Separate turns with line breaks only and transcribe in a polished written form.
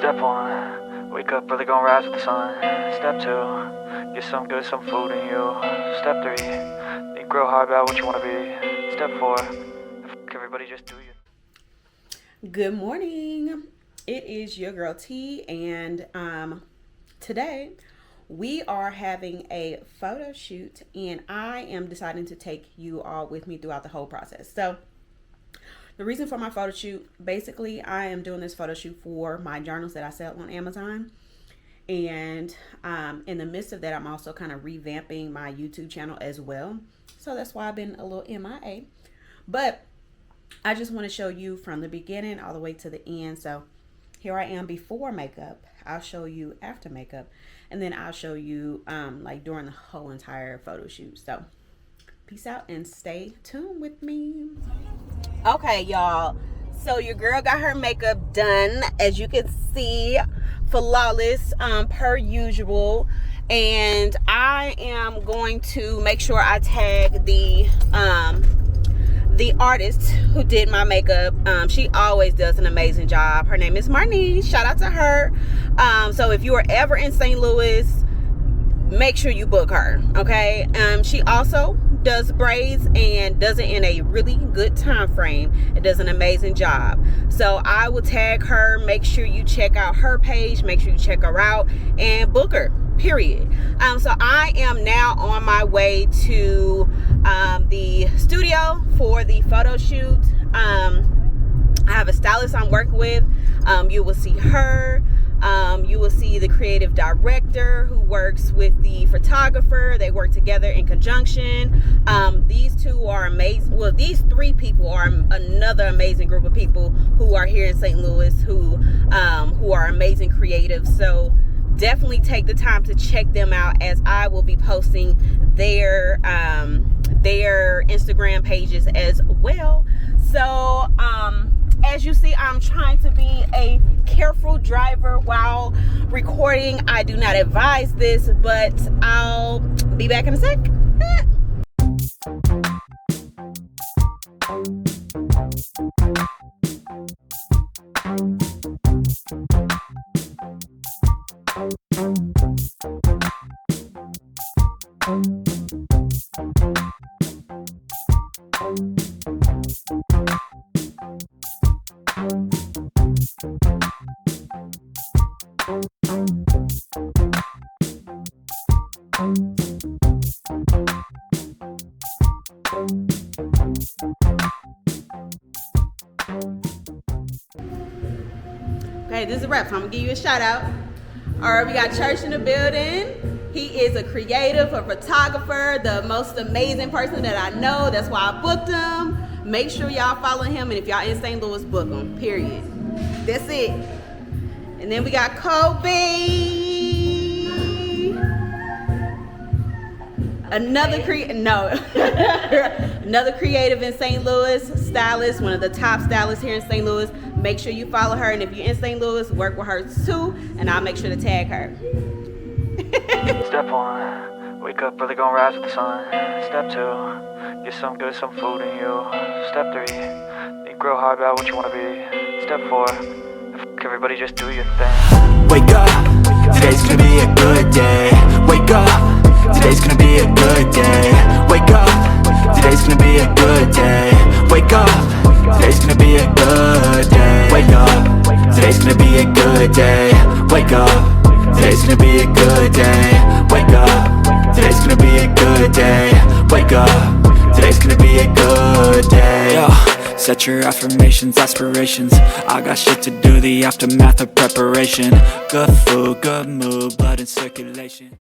Step 1, wake up early, gonna rise with the sun. Step 2, get some good, some food in you. Step 3, think real hard about what you wanna be. Step 4, everybody just do you.
Good morning. It is your girl T, and today we are having a photo shoot, and I am deciding to take you all with me throughout the whole process. So the reason for my photo shoot, basically I am doing this photo shoot for my journals that I sell on Amazon, and in the midst of that I'm also kind of revamping my YouTube channel as well. So that's why I've been a little MIA, but I just want to show you from the beginning all the way to the end. So here I am before makeup, I'll show you after makeup, and then I'll show you like during the whole entire photo shoot. So peace out and stay tuned with me. Okay, y'all, so your girl got her makeup done, as you can see, flawless, per usual. And I am going to make sure I tag the artist who did my makeup. She always does an amazing job. Her name is Marnie. Shout out to her. So if you are ever in St. Louis, make sure you book her, okay? She also does braids and does it in a really good time frame. It does an amazing job. So I will tag her. Make sure you check out her page, make sure you check her out and book her, period. So I am now on my way to the studio for the photo shoot. I have a stylist I'm working with. You will see her. You will see the creative director who works with the photographer. They work together in conjunction. These two are amazing. Well, these three people are another amazing group of people who are here in St. Louis who are amazing creatives. So definitely take the time to check them out, as I will be posting their Instagram pages as well. So as you see, I'm trying to be a careful driver while recording. I do not advise this, but I'll be back in a sec. Okay, this is a wrap, so I'm gonna give you a shout out. All right, we got Church in the building. He is a creative, a photographer, the most amazing person that I know. That's why I booked him. Make sure y'all follow him, and if y'all in St. Louis, book him, period. That's it. And then we got Kobe. Another creative in St. Louis, stylist, one of the top stylists here in St. Louis. Make sure you follow her, and if you're in St. Louis, work with her too, and I'll make sure to tag her.
Step 1, wake up early, gonna rise with the sun. Step 2, get some good, some food in you. Step 3, think real hard about what you wanna be. Step 4, everybody just do your thing.
Wake up, today's gonna be a good day. Wake up, today's gonna be a good day. Wake up, today's gonna be a good day. Wake up, today's gonna be a good day. Wake up, today's gonna be a good day. Wake up, today's gonna be a good day. Wake up, today's gonna be a good day. Wake up, today's gonna be a good day. Yo, set your affirmations, aspirations. I got shit to do, the aftermath of preparation. Good food, good mood, blood in circulation.